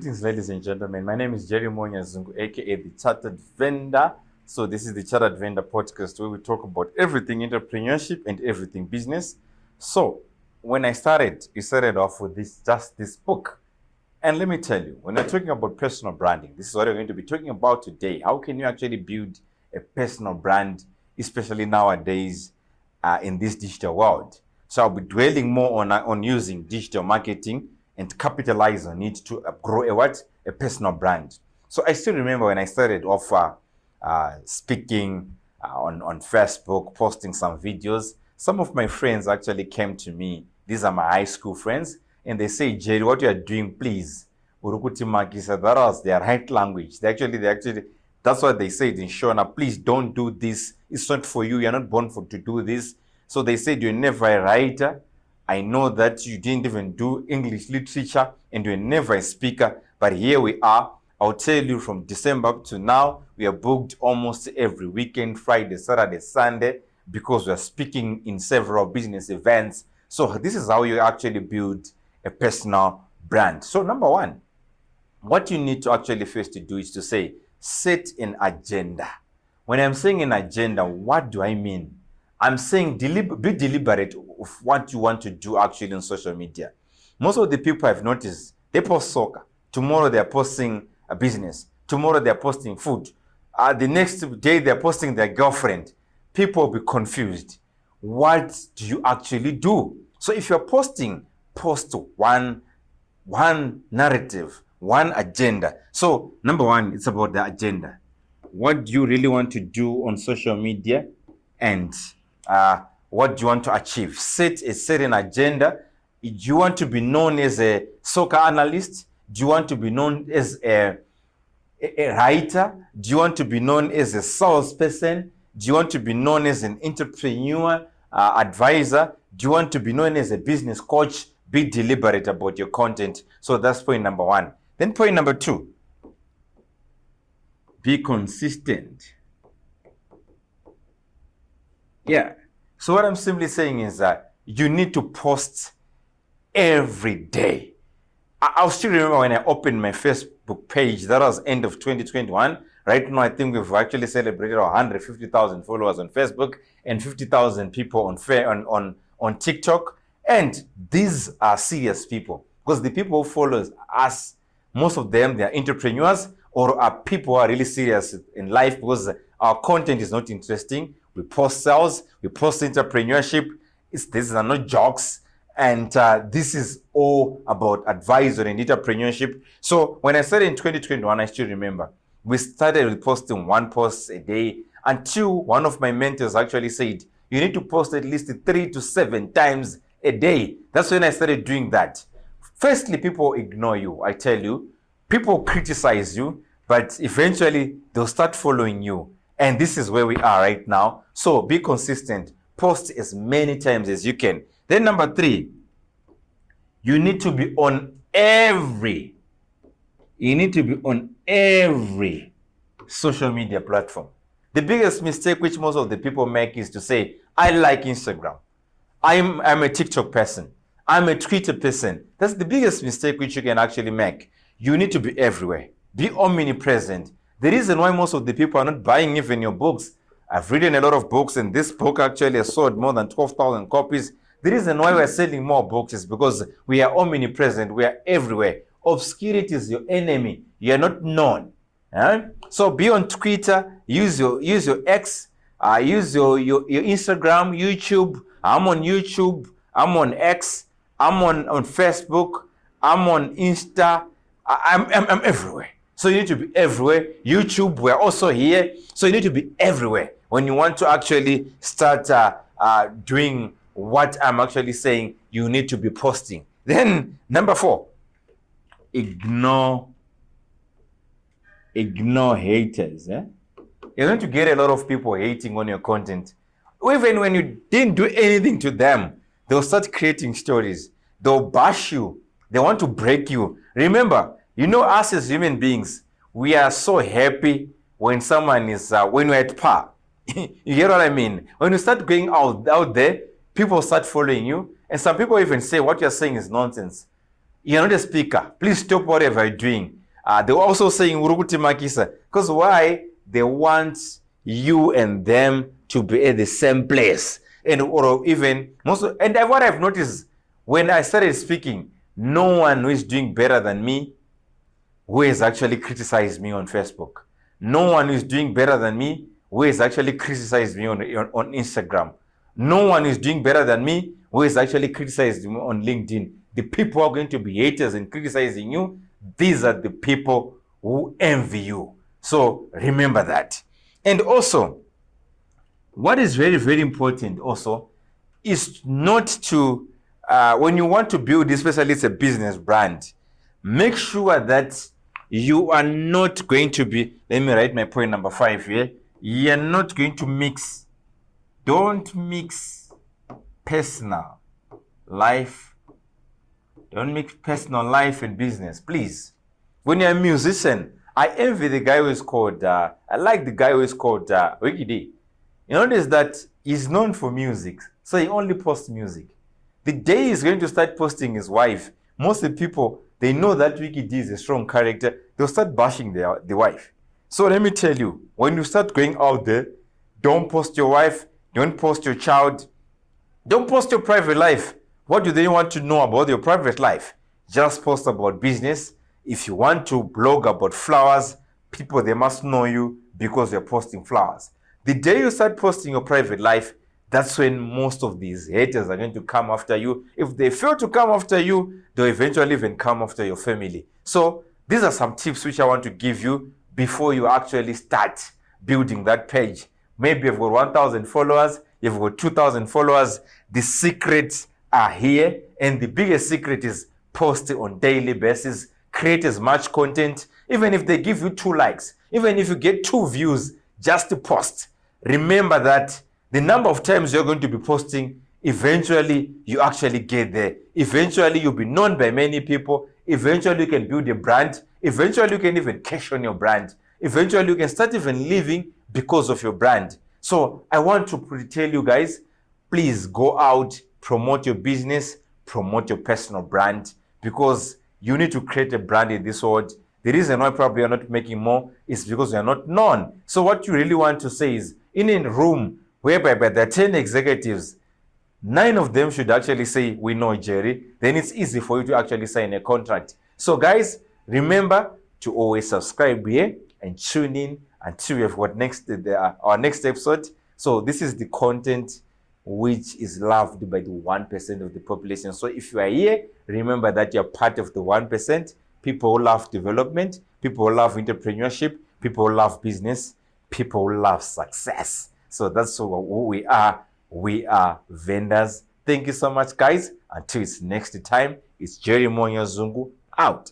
Greetings, ladies and gentlemen. My name is Nyazungu, aka the Chartered Vendor. So this is the Chartered Vendor podcast where we talk about everything entrepreneurship and everything business. So when I started, we started off with this book. And let me tell you, when we're talking about personal branding, this is what we're going to be talking about today. How can you actually build a personal brand, especially nowadays in this digital world? So I'll be dwelling more on using digital marketing and capitalize on it to grow a personal brand. So I still remember when I started off speaking on Facebook, posting some videos. Some of my friends actually came to me. These are my high school friends, and they say, Jerry, what you are doing, please. Urukuti Makisa, that was their right language. They actually, that's what they said in Shona. Please don't do this. It's not for you. You're not born to do this. So they said, you're never a writer. I know that you didn't even do English literature and you're never a speaker, but here we are. I'll tell you, from December up to now, we are booked almost every weekend, Friday, Saturday, Sunday, because we're speaking in several business events. So this is how you actually build a personal brand. So number one, what you need to actually first to do is to say, set an agenda. When I'm saying an agenda, what do I mean? I'm saying be deliberate of what you want to do actually on social media. Most of the people I've noticed, they post soccer. Tomorrow they're posting a business. Tomorrow they're posting food. The next day they're posting their girlfriend. People will be confused. What do you actually do? So if you're posting, post one narrative, one agenda. So number one, it's about the agenda. What do you really want to do on social media? And what do you want to achieve? Set a certain agenda. Do you want to be known as a soccer analyst? Do you want to be known as a writer? Do you want to be known as a salesperson? Do you want to be known as an entrepreneur, advisor? Do you want to be known as a business coach? Be deliberate about your content. So that's point number one. Then point number two, be consistent. Yeah. So what I'm simply saying is that you need to post every day. I'll still remember when I opened my Facebook page. That was end of 2021. Right now, I think we've actually celebrated 150,000 followers on Facebook and 50,000 people on TikTok. And these are serious people, because the people who follow us, most of them, they are entrepreneurs or are people who are really serious in life, because our content is not interesting. We post sales, we post entrepreneurship. These are not jokes. And this is all about advisory and entrepreneurship. So when I started in 2021, I still remember, we started with posting one post a day until one of my mentors actually said, you need to post at least 3 to 7 times a day. That's when I started doing that. Firstly, people ignore you. I tell you, people criticize you, but eventually they'll start following you. And this is where we are right now. So be consistent. Post as many times as you can. Then number three, you need to be on every social media platform. The biggest mistake which most of the people make is to say, I like Instagram. I'm a TikTok person. I'm a Twitter person. That's the biggest mistake which you can actually make. You need to be everywhere. Be omnipresent. The reason why most of the people are not buying even your books, I've written a lot of books, and this book actually has sold more than 12,000 copies. The reason why we're selling more books is because we are omnipresent. We are everywhere. Obscurity is your enemy. You are not known. So be on Twitter. Use your X. Use your Instagram, YouTube. I'm on YouTube. I'm on X. I'm on Facebook. I'm on Insta. I'm everywhere. So you need to be everywhere. YouTube, we're also here. So you need to be everywhere when you want to actually start doing what I'm actually saying. You need to be posting. Then number 4, ignore haters. You're going to get a lot of people hating on your content. Even when you didn't do anything to them, they'll start creating stories. They'll bash you. They want to break you. Remember, us as human beings, we are so happy when someone is, when we're at par. You get what I mean? When you start going out there, people start following you. And some people even say what you're saying is nonsense. You're not a speaker. Please stop whatever you're doing. They're also saying Uruguti Makisa. Because why? They want you and them to be at the same place. And or even what I've noticed when I started speaking, no one who is doing better than me who has actually criticized me on Facebook. No one who is doing better than me who has actually criticized me on Instagram. No one is doing better than me who has actually criticized me on LinkedIn. The people who are going to be haters and criticizing you, these are the people who envy you. So remember that. And also, what is very, very important also is not to, when you want to build, especially it's a business brand, make sure that you are not going to be, let me write my point number 5 here. You're not going to mix, don't mix personal life. Don't mix personal life and business, please. When you're a musician, I envy the guy who is called, I like the guy who is called Wiki D. You notice that he's known for music, so he only posts music. The day he's going to start posting his wife, most of the people, they know that Wiki D is a strong character, they'll start bashing the wife. So let me tell you, when you start going out there, don't post your wife, don't post your child, don't post your private life. What do they want to know about your private life? Just post about business. If you want to blog about flowers, people, they must know you because you're posting flowers. The day you start posting your private life, that's when most of these haters are going to come after you. If they fail to come after you, they'll eventually even come after your family. So these are some tips which I want to give you before you actually start building that page. Maybe you've got 1,000 followers, you've got 2,000 followers. The secrets are here, and the biggest secret is post on daily basis. Create as much content. Even if they give you 2 likes, even if you get 2 views, just to post. Remember that the number of times you're going to be posting, eventually you actually get there. Eventually you'll be known by many people. Eventually you can build a brand. Eventually you can even cash on your brand. Eventually you can start even living because of your brand. So I want to tell you guys, please go out, promote your business, promote your personal brand, because you need to create a brand in this world. The reason why probably you're not making more is because you're not known. So what you really want to say is, in a room whereby there are 10 executives, 9 of them should actually say, we know Jerry. Then it's easy for you to actually sign a contract. So guys, remember to always subscribe here and tune in until we have what our next episode. So this is the content which is loved by the 1% of the population. So if you are here, remember that you're part of the 1%. People who love development, people who love entrepreneurship, people who love business, people who love success. So that's who we are. We are vendors. Thank you so much, guys. Until it's next time, it's Jerry Nyazungu out.